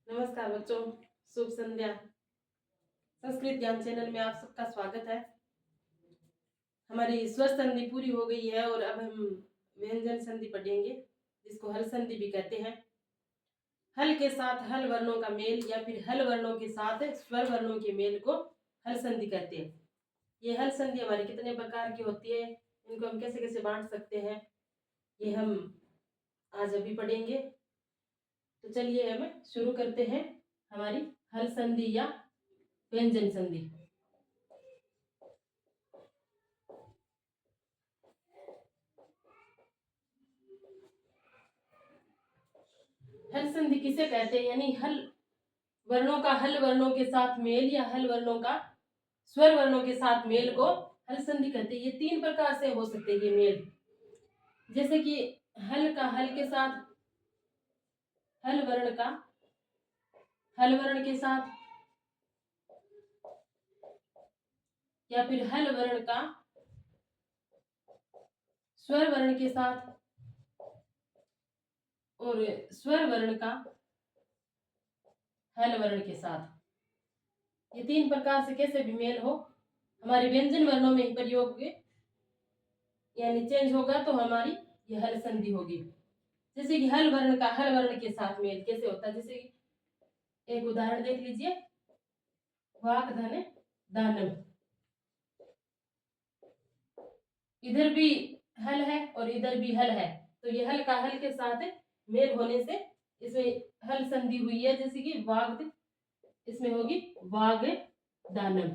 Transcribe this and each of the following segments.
नमस्कार बच्चों, शुभ संध्या। संस्कृत ज्ञान चैनल में आप सबका स्वागत है। हमारी स्वर संधि पूरी हो गई है और अब हम व्यंजन संधि पढ़ेंगे, जिसको हल संधि भी कहते हैं। हल के साथ हल वर्णों का मेल या फिर हल वर्णों के साथ स्वर वर्णों के मेल को हल संधि कहते हैं। ये हल संधि हमारी कितने प्रकार की होती है, इनको हम कैसे कैसे बांट सकते हैं, ये हम आज अभी पढ़ेंगे। तो चलिए हम शुरू करते हैं हमारी हल संधि या व्यंजन संधि। हल संधि किसे कहते हैं, यानी हल वर्णों का हल वर्णों के साथ मेल या हल वर्णों का स्वर वर्णों के साथ मेल को हल संधि कहते हैं। ये तीन प्रकार से हो सकते हैं ये मेल, जैसे कि हल का हल के साथ हल वर्ण का हल वर्ण के साथ, या फिर हल वर्ण का स्वर वर्ण के साथ, और स्वर वर्ण का हल वर्ण के साथ। ये तीन प्रकार से कैसे भी मेल हो, हमारे व्यंजन वर्णों में ही प्रयोग हुए यानी चेंज होगा तो हमारी ये हल संधि होगी। जैसे कि हल वर्ण का हल वर्ण के साथ मेल कैसे होता है, जैसे कि एक उदाहरण देख लीजिए, वाक धन दानव। इधर भी हल है और इधर भी हल है, तो ये हल का हल के साथ मेल होने से इसमें हल संधि हुई है। जैसे कि वाग, इसमें होगी वाग दानव।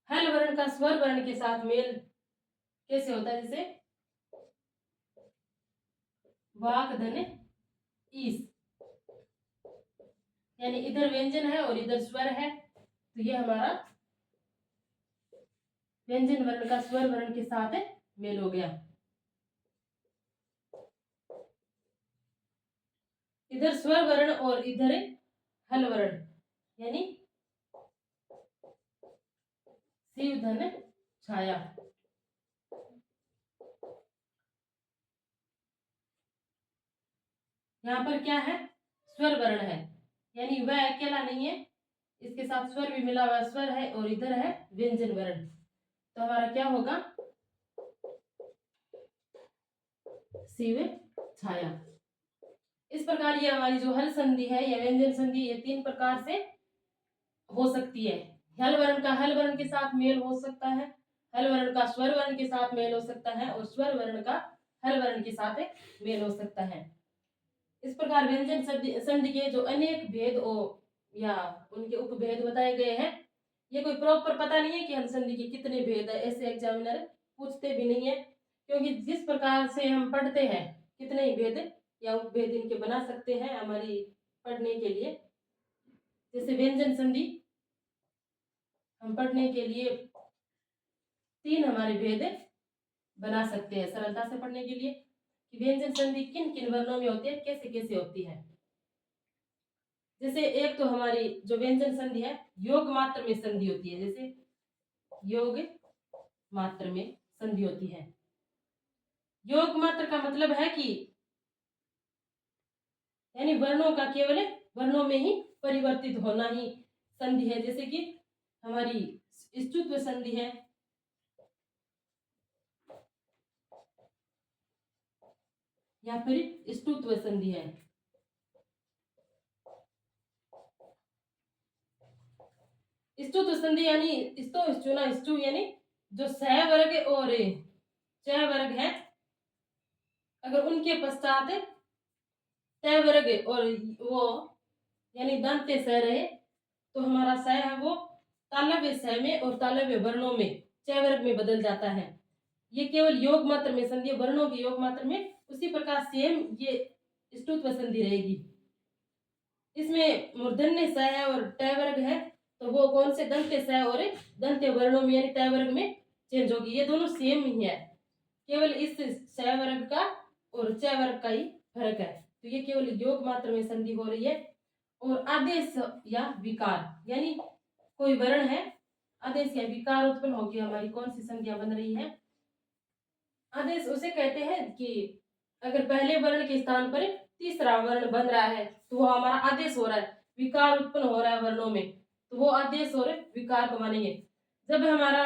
हल वर्ण का स्वर वर्ण के साथ मेल कैसे होता है, जैसे वाक धन ईस, यानी इधर व्यंजन है और इधर स्वर है, तो ये हमारा व्यंजन वर्ण का स्वर वर्ण के साथ मेल हो गया। इधर स्वर वर्ण और इधर हल वर्ण, यानी शिव धन छाया। यहाँ पर क्या है, स्वर वर्ण है, यानी वह अकेला नहीं है, इसके साथ स्वर भी मिला हुआ स्वर है, और इधर है व्यंजन वर्ण, तो हमारा क्या होगा, शिव छाया। इस प्रकार ये हमारी जो हल संधि है या व्यंजन संधि, ये तीन प्रकार से हो सकती है। हल वर्ण का हल वर्ण के साथ मेल हो सकता है, हल वर्ण का स्वर वर्ण के साथ मेल हो सकता है, और स्वर वर्ण का हल वर्ण के साथ मेल हो सकता है। इस प्रकार व्यंजन संधि के जो अनेक भेद या उनके उपभेद बताए गए हैं, ये कोई प्रॉपर पता नहीं है कि हल संधि के कितने भेद है, ऐसे एग्जामिनर पूछते भी नहीं है, क्योंकि जिस प्रकार से हम पढ़ते हैं कितने ही भेद या उपभेद इनके बना सकते हैं हमारी पढ़ने के लिए। जैसे व्यंजन संधि हम पढ़ने के लिए तीन हमारे भेद बना सकते हैं सरलता से पढ़ने के लिए, कि व्यंजन संधि किन किन वर्णों में होती है, कैसे कैसे होती है। जैसे एक तो हमारी जो व्यंजन संधि है योग मात्र में संधि होती है, जैसे योग मात्र में संधि होती है। योग मात्र का मतलब है कि यानी वर्णों का केवल वर्णों में ही परिवर्तित होना ही संधि है। जैसे कि हमारी स्तुत्व संधि है, या फिर स्तुत्व संधि है। स्तुत्व संधि यानी स्तो चुना स्तु, यानी जो सह वर्ग और च वर्ग है, अगर उनके पश्चात तय वर्ग और वो यानी दंत स रहे, तो हमारा स है वो तालव्य स में और तालव्य वर्णों में च वर्ग में बदल जाता है। ये केवल योग मात्र में संधि, वर्णों के योग मात्र में। उसी प्रकार सेम ये स्तुत्व संधि रहेगी। इसमें मूर्धन्य स है और ट वर्ग है, तो वो कौन से दंत स और दंत वर्णों में यानी तय वर्ग में चेंज होगी। ये दोनों सेम ही है, केवल इस स वर्ग का और च वर्ग का ही फर्क है। तो ये केवल योग मात्र में संधि हो रही है। और आदेश या विकार, यानी कोई वर्ण है, आदेश या विकार उत्पन्न होगी, हमारी कौन सी संज्ञा बन रही है। आदेश उसे कहते हैं कि अगर पहले वर्ण के स्थान पर तीसरा वर्ण बन रहा है तो वो हमारा आदेश हो रहा है, विकार उत्पन्न हो रहा है वर्णों में, तो वो आदेश और विकार को मानेंगे। जब हमारा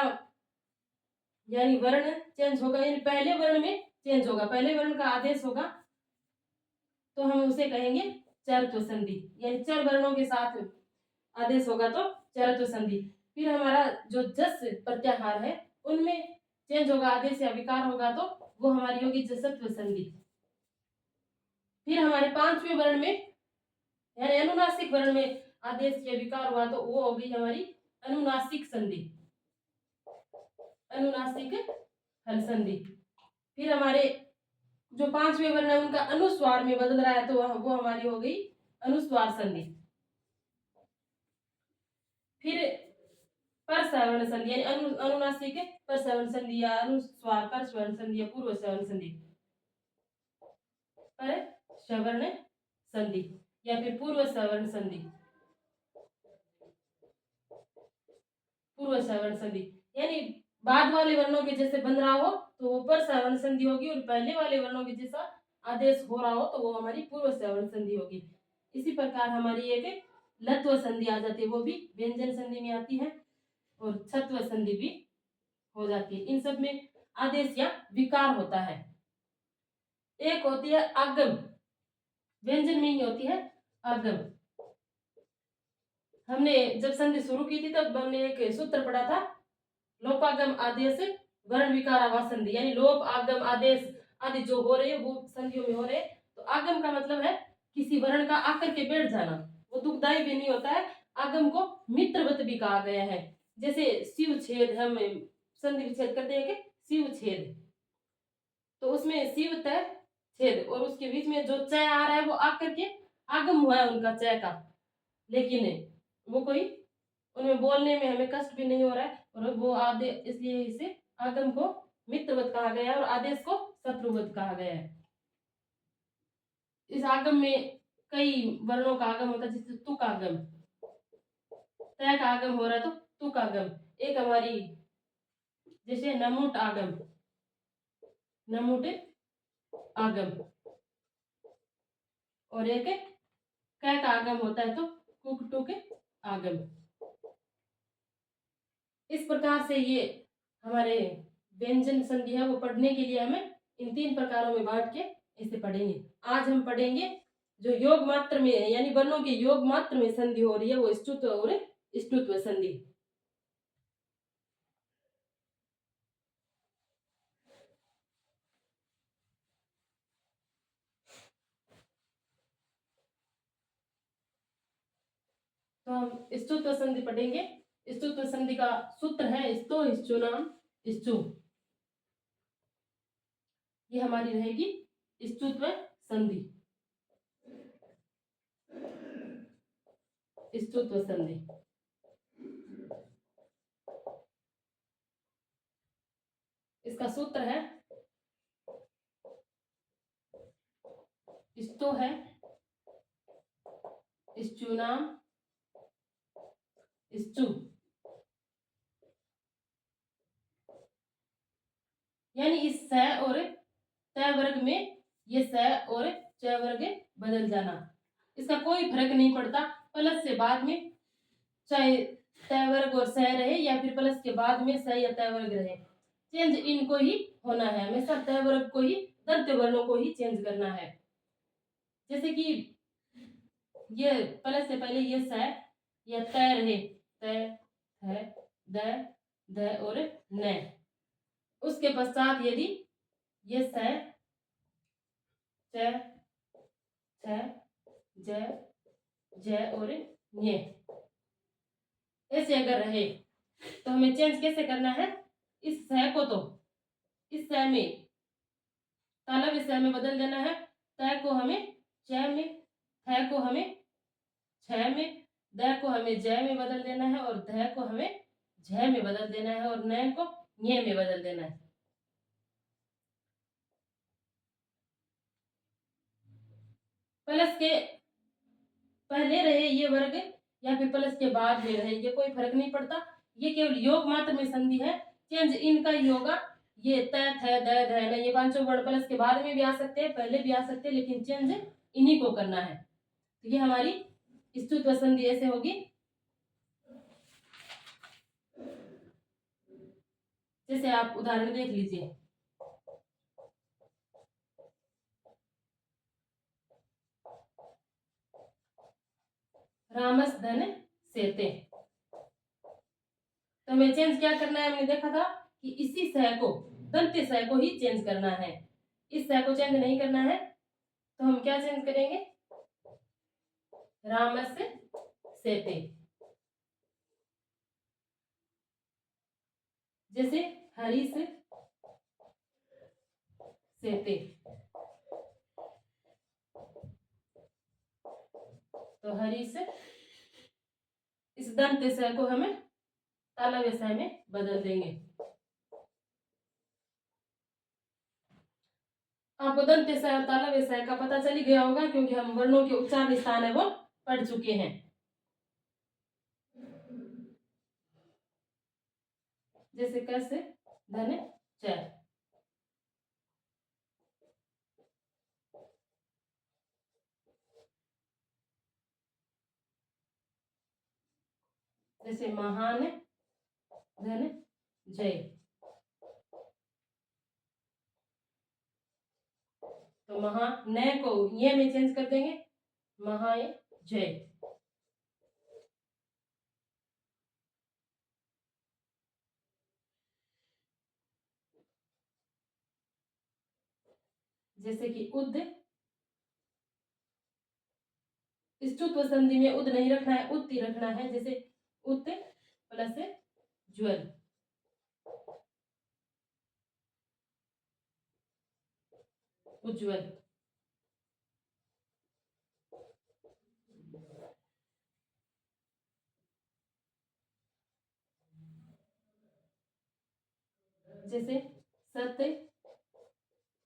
यानी वर्ण चेंज होगा, यानी पहले वर्ण में चेंज होगा, पहले वर्ण का आदेश होगा, तो हम उसे कहेंगे चरत्व संधि, यानी चर वर्णों के साथ आदेश होगा तो चरत्व संधि। फिर हमारा जो जस प्रत्याहार है उनमें चेंज होगा, आदेश या विकार होगा तो वो हमारी होगी जसत्व संधि। फिर हमारे पांचवें वर्ण में यानी अनुनासिक वर्ण में आदेश या विकार हुआ तो वो होगी हमारी अनुनासिक संधि, अनुनासिक हल संधि। फिर हमारे जो पांचवें वर्ण है उनका अनुस्वार में बदल रहा है तो वो हमारी हो गई अनुस्वार संधि। फिर परसवर्ण संधि यानी अनुनासिक परसवर्ण संधि या अनुस्वार परसवर्ण संधि या पूर्व सवर्ण संधि, परसवर्ण संधि या फिर पूर्व सवर्ण संधि, पूर्व सवर्ण संधि यानी बाद वाले वर्णों के जैसे बन रहा हो तो वो पर सवर्ण संधि होगी, और पहले वाले वर्णों के जैसा आदेश हो रहा हो तो वो हमारी पूर्व सवर्ण संधि होगी। इसी प्रकार हमारी एक लत्व संधि आ जाती है, वो भी व्यंजन संधि में आती है, और छत्व संधि भी हो जाती है। इन सब में आदेश या विकार होता है। एक होती है आगम, व्यंजन में ही होती है आगम। हमने जब संधि शुरू की थी तब हमने एक सूत्र पढ़ा था, लोपागम आदेश वर्ण विकार आवास संधि, यानी लोप आगम आदेश आदि जो हो रहे वो संधियों में हो रहे। तो आगम का मतलब है किसी वर्ण का आकर के बैठ जाना, वो दुखदायी भी नहीं होता है। आगम को मित्रवत भी कहा गया है, जैसे शिव छेद, हम संधि विच्छेद करते हैं कि शिव छेद, तो उसमें शिव तय छेद और उसके बीच में जो चय आ रहा है वो आकर के आगम हुआ है उनका चय का, लेकिन वो कोई उनमें बोलने में हमें कष्ट भी नहीं हो रहा है, और वो आदेश, इसलिए इसे आगम को मित्रवत कहा गया है और आदेश को शत्रुवत कहा गया है। इस आगम में कई वर्णों का आगम होता है, जैसे तुक आगम, तय का आगम हो रहा है तो तुक आगम। एक हमारी जैसे नमुट आगम, नमुट आगम, और एक कै का आगम होता है तो कुकटुक आगम। इस प्रकार से ये हमारे व्यंजन संधि है वो पढ़ने के लिए हमें इन तीन प्रकारों में बांट के इसे पढ़ेंगे। आज हम पढ़ेंगे जो योग मात्र में यानी वर्णों के योग मात्र में संधि हो रही है वो ष्टुत्व और ष्टुत्व संधि। तो हम ष्टुत्व संधि पढ़ेंगे। ष्टुत्व संधि का सूत्र है स्तो ष्चुनाम ष्चु, ये हमारी रहेगी ष्टुत्व संधि, ष्टुत्व संधि। इसका सूत्र है स्तो है ष्चुनाम ष्चु, यानी इस स और त वर्ग में ये स और च वर्ग बदल जाना, इसका कोई फर्क नहीं पड़ता। प्लस से बाद में चाहे त वर्ग और स रहे या फिर प्लस के बाद में स या त वर्ग रहे, चेंज इनको ही होना है, हमेशा त वर्ग को ही, दंत वर्णों को ही चेंज करना है। जैसे कि ये प्लस से पहले ये स या त रहे, त है द ध और न, उसके पश्चात यदि ये स च छ ज ज और ञ ऐसे अगर रहे तो हमें चेंज कैसे करना है, इस स को तो इस स में तालव्य स में बदल देना है, त को हमें च में, थ को हमें छ में, द को हमें ज में बदल देना है, और ध को हमें झ में बदल देना है, और न को ञ में बदल देना है। प्लस के पहले रहे ये वर्ग या फिर प्लस के बाद में रहे, ये कोई फर्क नहीं पड़ता, ये केवल योग मात्र में संधि है, चेंज इनका ही होगा। ये त थ द ध न ये पांचों वर्ण प्लस के बाद में भी आ सकते हैं, पहले भी आ सकते हैं, लेकिन चेंज इन्हीं को करना है। तो ये हमारी स्तुत्व संधि ऐसे होगी, जैसे आप उदाहरण देख लीजिए। रामस धन सेते, तो हमें चेंज क्या करना है, हमने देखा था कि इसी सह को, दंत्य सह को ही चेंज करना है, इस सह को चेंज नहीं करना है। तो हम क्या चेंज करेंगे, रामस सेते, जैसे हरीश सेते, तो हरीश, इस दंत्य सह को हमें तालव्य सह में बदल देंगे। आपको दंत्य सह और तालव्य सह का पता चल ही गया होगा, क्योंकि हम वर्णों के उच्चारण स्थान है वो पढ़ चुके हैं। जैसे कैसे धन च, जैसे महान धन जय, तो महा न को ये में चेंज कर देंगे, महाय जय। जैसे कि उद, स्तुत्व संधि में उद नहीं रखना है, उत्ति रखना है। जैसे उत प्लस ज्वल, उज्ज्वल। जैसे सत्य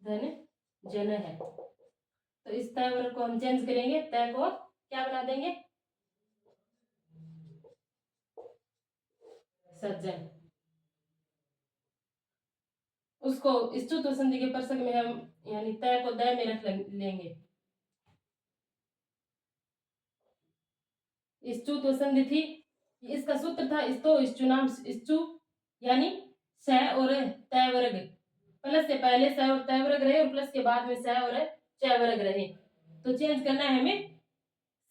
धन जन है, तो इस तय वर्ग को हम चेंज करेंगे, तय को क्या बना देंगे, सज्जन। उसको स्तुत्व संधि के परसक में हम यानी तय को दय में रख लेंगे। स्तुत्व संधि थी, इसका सूत्र था स्तो ष्टुनाम स्तु, यानी स और तय वर्ग, प्लस से पहले स और तय वर्ग रहे और प्लस के बाद में स और च वर्ग रहे। तो चेंज करना है हमें,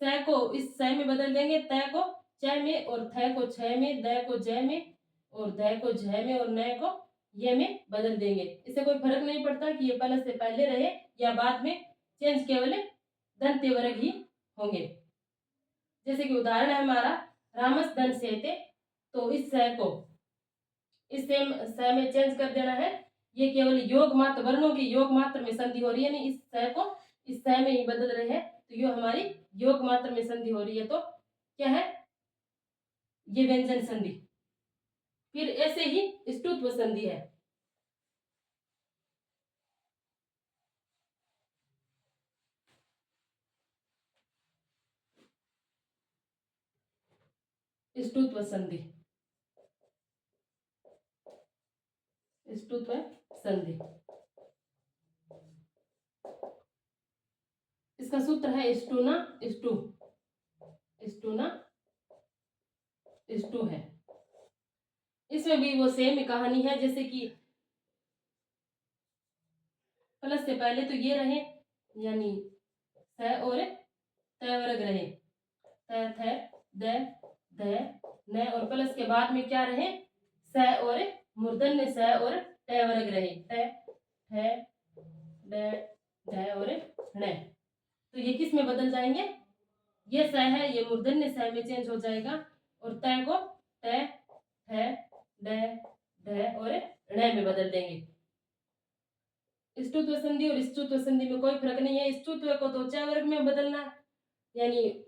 स को इस स में बदल देंगे, तय को च में, और थ को छ में, द को ज में, और ध को झ में, और न को ये में बदल देंगे। इससे कोई फर्क नहीं पड़ता कि ये प्लस से पहले रहे या बाद में, चेंज केवल दंत्य वर्ग ही होंगे। जैसे कि उदाहरण है हमारा रामस धन सेते, तो इस स को इस सेम स में चेंज कर देना है। ये केवल योग मात्र, वर्णों की योग मात्र में संधि हो रही है, नहीं इस स को इस स में ही बदल रहे हैं, तो ये हमारी योग मात्र में संधि हो रही है। तो क्या है, ये व्यंजन संधि। फिर ऐसे ही स्तुत्व संधि है। स्तुत्व संधि, स्तुत्व संधि, इसका सूत्र है स्टूना स्टू, स्टूना स्टू है। इसमें भी वो सेम कहानी है, जैसे कि प्लस से पहले तो ये रहे, यानी स और तय वर्ग रहे, त थ द ध न, और प्लस के बाद में क्या रहे, स और मूर्धन्य स और तय वर्ग रहे, त थ द ध और न। तो ये किस में बदल जाएंगे, ये स है ये मूर्धन्य स में चेंज हो जाएगा, और तय को त थ द ध और ण में बदल देंगे। स्तुत्व संधि और स्तुत्व संधि में कोई फर्क नहीं है। स्तुत्व को तो च वर्ग में बदलना, यानी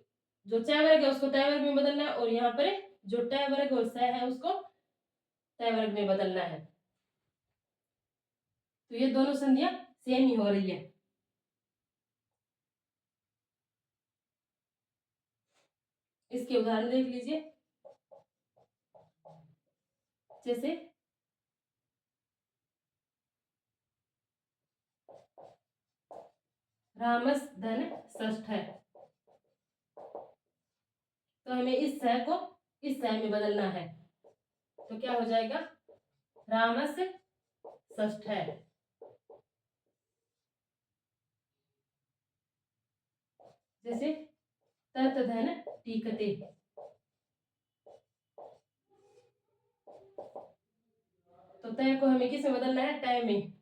जो च वर्ग है उसको तय वर्ग में बदलना है, और यहाँ पर जो ट वर्ग और स है उसको तय वर्ग में बदलना है। तो ये दोनों संधियां सेम ही हो रही है। इसके उदाहरण देख लीजिए। जैसे रामस धन षष्ठ है। तो हमें इस स को इस स में बदलना है। तो क्या हो जाएगा, रामस षष्ठ है। जैसे तत धन टीकते, तो तय को हमें किस में बदलना है, तय में,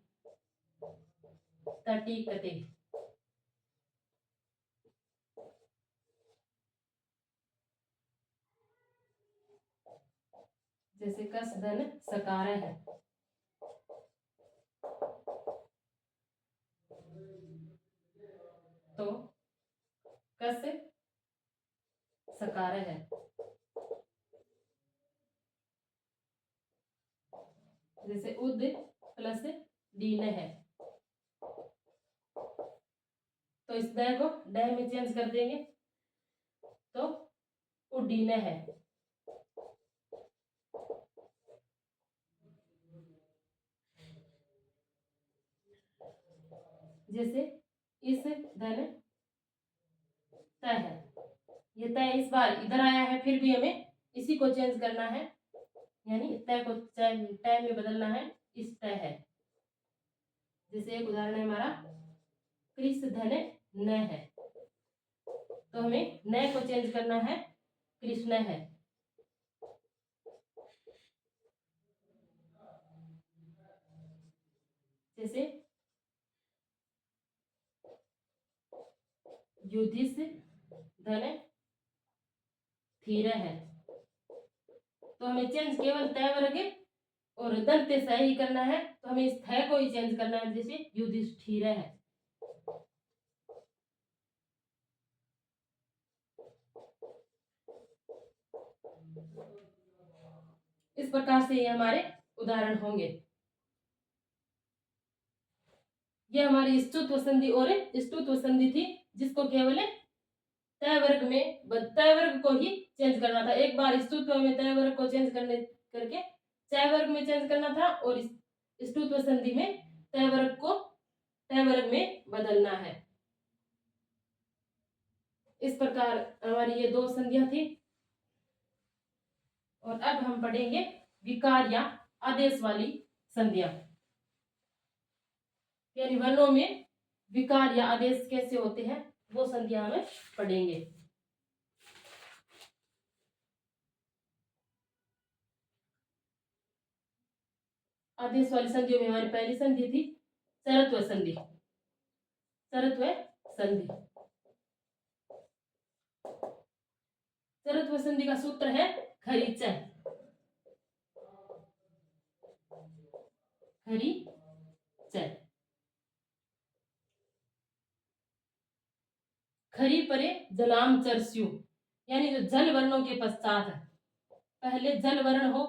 तटीकते। जैसे कस धन सकार है, तो कस सकार है। जैसे उद प्लस डीन है, तो इस द को ड में चेंज कर देंगे, तो उड्डीन है। जैसे इस धन त है, ये तय इस बार इधर आया है, फिर भी हमें इसी को चेंज करना है, यानी तय को तय में बदलना है, इस तय है। जैसे एक उदाहरण है हमारा कृष धन न है, तो हमें न को चेंज करना है, कृष्ण है। जैसे युधिष धन थीर है, तो हमें चेंज केवल तय वर्ग और दंत से ही करना है, तो हमें इस थ को ही चेंज करना है। जैसे युधिष्ठिर है। इस प्रकार से ये हमारे उदाहरण होंगे। ये हमारी स्तुत्व संधि और स्तुत्व संधि थी, जिसको केवल तय वर्ग में तय वर्ग को ही चेंज करना था। एक बार स्तुत्व में तय वर्ग को चेंज करने करके तय वर्ग में चेंज करना था, और स्तुत्व संधि में तय वर्ग को तय वर्ग में बदलना है। इस प्रकार हमारी ये दो संधियां थी। और अब हम पढ़ेंगे विकार या आदेश वाली संधियां, यानी वर्णों में विकार या आदेश कैसे होते हैं, वो संधियां हमें पढ़ेंगे। आदेश वाली संधियों में हमारी पहली संधि थी चरत्व संधि। चरत्व संधि, चरत्व संधि का सूत्र है खरीच। खरी परे जलाम चरस्यु, यानी जो जल वर्णों के पश्चात पहले जल वर्ण हो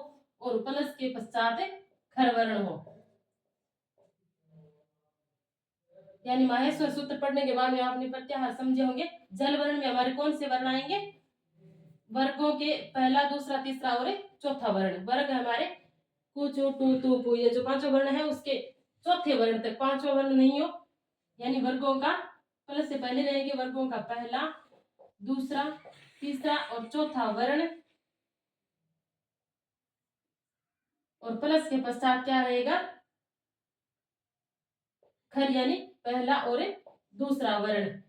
और प्लस के पश्चात खर वर्ण हो। यानी माहेश्वर सूत्र पढ़ने के बाद में आपने प्रत्याहार समझे होंगे। जल वर्ण में हमारे कौन से वर्ण आएंगे, वर्गों के पहला दूसरा तीसरा और चौथा वर्ण। वर्ग हमारे कु चु टू तू पु, ये जो पांचों वर्ण है उसके चौथे वर्ण तक, पांचवा वर्ण नहीं हो, यानी वर्गों का प्लस से पहले रहेंगे वर्गों का पहला दूसरा तीसरा और चौथा वर्ण, और प्लस के पश्चात क्या रहेगा, खर, यानी पहला और दूसरा वर्ण,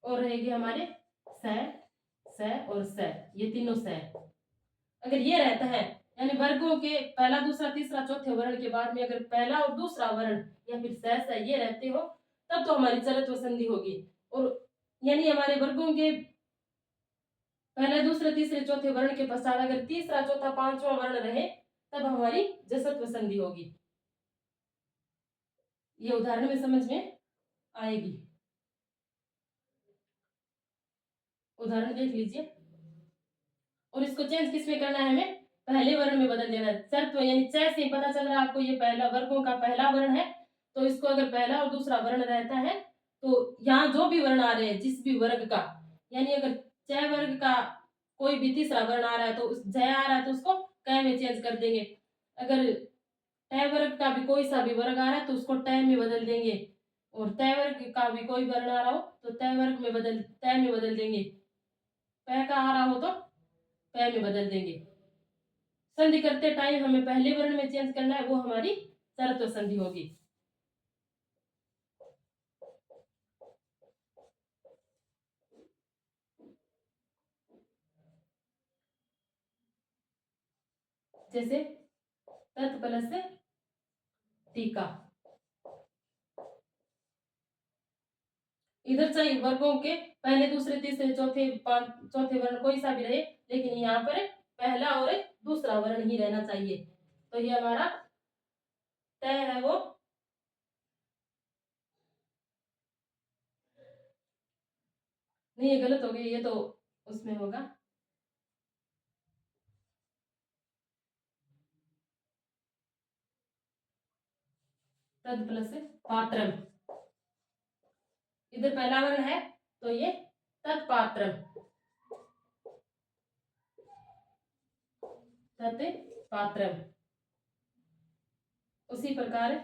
और रहेगी हमारे स और स, ये तीनों स। अगर ये रहता है, यानी वर्गों के पहला दूसरा तीसरा चौथे वर्ण के बाद में अगर पहला और दूसरा वर्ण या फिर स ये रहते हो, तब तो हमारी चरत्व संधि होगी। और यानी हमारे वर्गों के पहले दूसरे तीसरे चौथे वर्ण के पश्चात अगर तीसरा चौथा पांचवा वर्ण रहे, तब हमारी जसत्व संधि होगी। ये उदाहरण में समझ में आएगी। उदाहरण देख लीजिए, और इसको चेंज किस में करना है, हमें पहले वर्ण में बदल देना है। चरत्व यानी च से पता चल रहा है आपको ये पहला वर्गों का पहला वर्ण है, तो इसको अगर पहला और दूसरा वर्ण रहता है, तो यहाँ जो भी वर्ण आ रहे हैं जिस भी वर्ग का, यानी अगर च वर्ग का कोई भी तीसरा वर्ण आ रहा है तो उस जय आ रहा है तो उसको क में चेंज कर देंगे। अगर ट वर्ग का भी कोई सा भी वर्ग आ रहा है तो उसको ट में बदल देंगे। और तय वर्ग का भी कोई वर्ण आ रहा हो तो तय में बदल देंगे। प का आ रहा हो तो प में बदल देंगे। संधि करते टाइम हमें पहले वर्ण में चेंज करना है, वो हमारी चरत्व संधि होगी। जैसे तत् प्लस टीका। इधर चाहे वर्गों के पहले दूसरे तीसरे चौथे वर्ण कोई सा भी रहे, लेकिन यहाँ पर पहला और दूसरा वर्ण ही रहना चाहिए। तो ये हमारा तय है वो नहीं, ये गलत हो गया, ये तो उसमें होगा। तद प्लस पात्रम। इधर पहला वर्ण है तो ये तत्पात्रम। तत्पात्रम। उसी प्रकार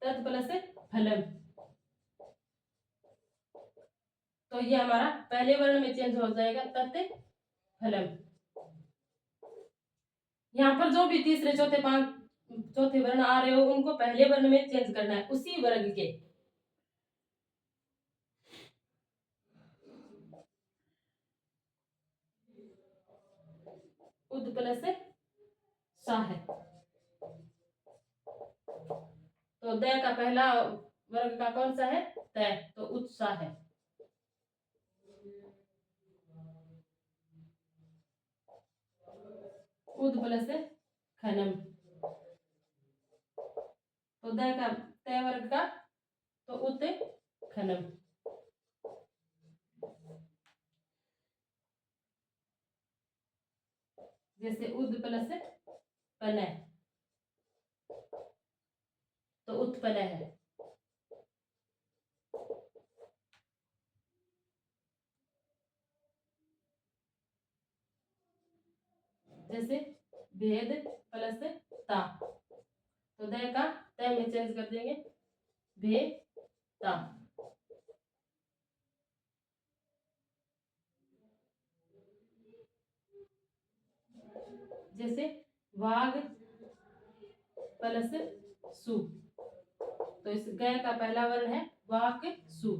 तत् प्लस फलम। तो ये हमारा पहले वर्ण में चेंज हो जाएगा तत् फलम। यहाँ पर जो भी तीसरे चौथे वर्ण आ रहे हो उनको पहले वर्ण में चेंज करना है, उसी वर्ग के। उद प्लस सा है। तो द का पहला वर्ग का कौन सा है? तय, तो उत्साह है। उद प्लस खनम। तो द का तय वर्ग का तो उत खनम। जैसे उद प्लस पनय तो उत्पन्न है। जैसे भेद प्लस ता, तो द का तय में चेंज कर देंगे भेता। जैसे वाग प्लस सु, तो इस ग का पहला वर्ण है वाक सु।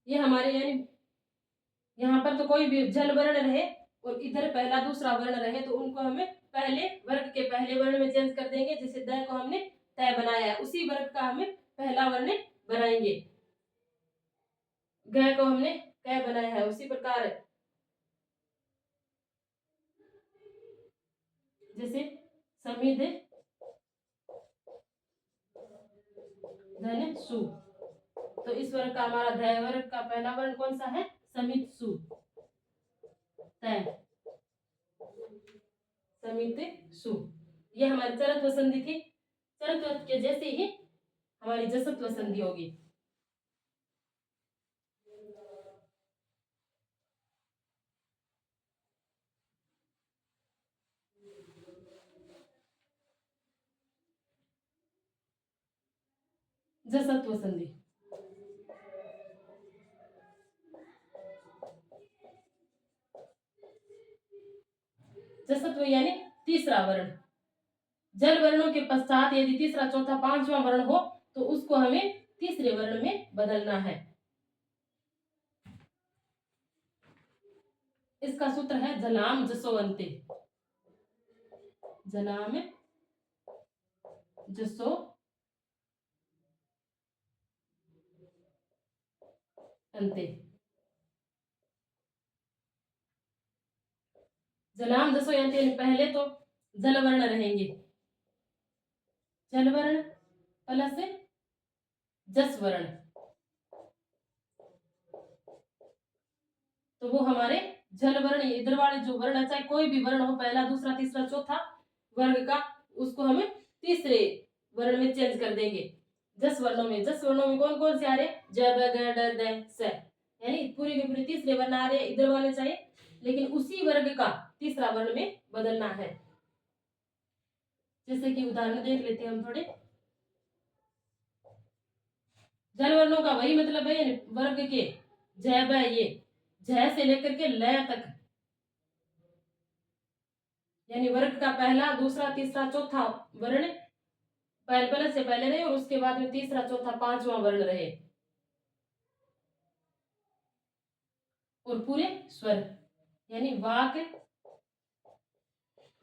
ये हमारे यानी यहाँ पर तो कोई भी जल वर्ण रहे और इधर पहला दूसरा वर्ण रहे तो उनको हमें पहले वर्ग के पहले वर्ण में चेंज कर देंगे। जैसे द को हमने तय बनाया है, उसी वर्ग का हमें पहला वर्ण बनाएंगे। ग को हमने क बनाया है, उसी प्रकार जैसे समिध धन सु, तो इस वर्ग का हमारा ध वर्ग का पहला वर्ण कौन सा है? समित सु। तय समित सु, ये हमारी चरत्व संधि थी। चरत्व के जैसे ही हमारी जसत्व संधि होगी। जसत्व संधि, जसत्व यानी तीसरा वर्ण। जल वर्णों के पश्चात यदि तीसरा चौथा पांचवा वर्ण हो तो उसको हमें तीसरे वर्ण में बदलना है। इसका सूत्र है जलाम जसो अंते। जलाम जसो अंते। जलाम जसो अंते, पहले तो जल वर्ण रहेंगे, जल वर्ण प्लस जस वर्ण, तो वो हमारे जल वर्ण। इधर वाले जो वर्ण है, चाहे कोई भी वर्ण हो, पहला दूसरा तीसरा चौथा वर्ग का, उसको हमें तीसरे वर्ण में चेंज कर देंगे। जस वर्णों में कौन कौन से आ रहे? ज ब ग ड द स, यानी पूरे के पूरे तीसरे वर्ण आ रहे इधर वाले चाहे, लेकिन उसी वर्ग का तीसरा वर्ण में बदलना है। जैसे कि उदाहरण देख लेते हैं हम थोड़े। जल वर्णों का वही मतलब है, वर्ग के जय ब ये जय से लेकर के लय तक, यानी वर्ग का पहला, दूसरा, तीसरा, चौथा वर्ण पहले से पहले रहे और उसके बाद में तीसरा, चौथा, पांचवा वर्ण रहे, और पूरे स्वर, यानी वाक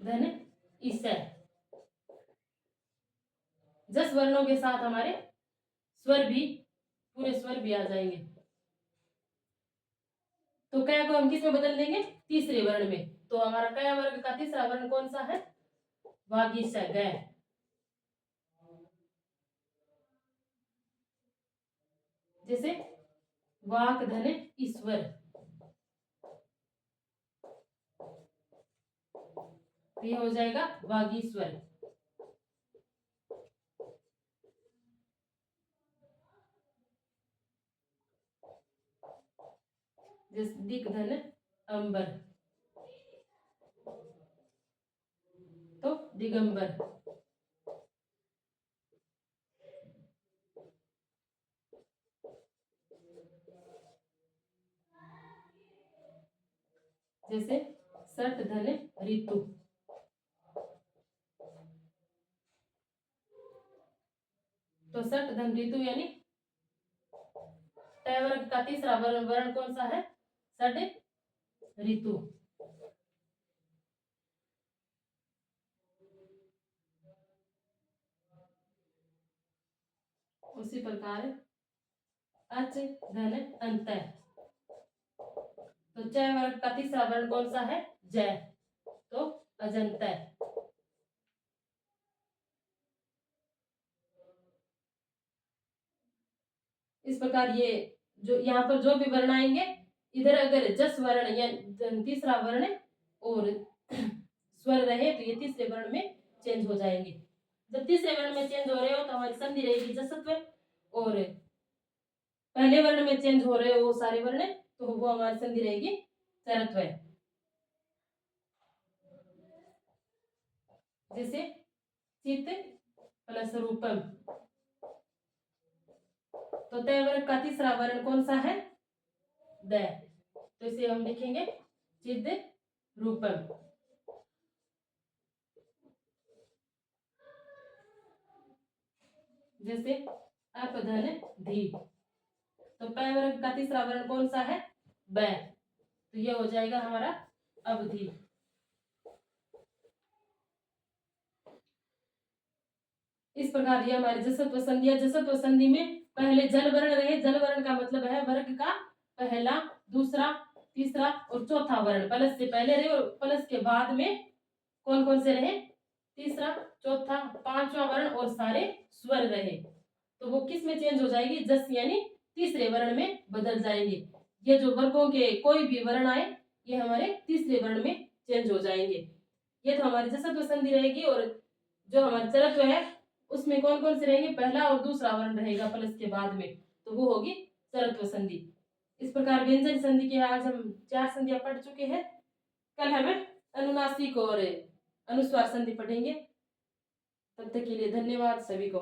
धन ईसै, जस वर्णों के साथ हमारे स्वर भी, पूरे स्वर भी आ जाएंगे। तो क को हम किस में बदल देंगे? तीसरे वर्ण में। तो हमारा क वर्ग का तीसरा वर्ण कौन सा है? वागीश है, ग। जैसे वाक धन ईश्वर, तो ये हो जाएगा वागीश्वर। जैसे दिक धन अंबर, तो दिगंबर। जैसे सट धन ऋतु, तो सट धन ऋतु यानी ट वर्ग का तीसरा वर्ण कौन सा है? सट ऋतु। उसी प्रकार अच धन अंत, तो च वर्ग का तीसरा वर्ण कौन सा है? जय, तो अजंत। इस प्रकार ये जो यहाँ पर जो भी वर्ण आएंगे, इधर अगर जस वर्ण या तीसरा वर्ण और स्वर रहे तो ये तीसरे वर्ण में चेंज हो जाएंगे। जब तीसरे वर्ण में चेंज हो रहे हो तो हमारी संधि रहेगी जसत्व, और पहले वर्ण में चेंज हो रहे हो वो सारे वर्ण, तो वो हमारी संधि रहेगी चरत्व। जैसे चित प्लस रूपम, तो तय वर्ग का तीसरा वर्ण कौन सा है? द, तो इसे हम लिखेंगे चिद रूपम। जैसे अपधन धी, तो पै वर्ग का तीसरा वर्ण कौन सा है? बै, तो ये हो जाएगा हमारा अवधि। इस प्रकार ये हमारी जसत्व संधि है। जसत्व संधि में पहले जल वर्ण रहे, जल वर्ण का मतलब है वर्ग का पहला, दूसरा, तीसरा और चौथा वर्ण प्लस से पहले रहे, और प्लस के बाद में कौन कौन से रहे? तीसरा, चौथा, पांचवा वर्ण और सारे स्वर रहे, तो वो किस में चेंज हो जाएगी? जस यानी तीसरे वर्ण में बदल जाएंगे। ये जो वर्गों के कोई भी वर्ण आए ये हमारे तीसरे वर्ण में चेंज हो जाएंगे। ये तो हमारी जसत्व संधि रहेगी, और जो हमारा चरत्व है उसमें कौन कौन से रहेंगे? पहला और दूसरा वर्ण रहेगा प्लस के बाद में, तो वो होगी चरत्व संधि। इस प्रकार व्यंजन संधि के आज हम 4 संधियां पढ़ चुके हैं। कल हमें अनुनासिक और अनुस्वार संधि पढ़ेंगे। तब तक के लिए धन्यवाद सभी को।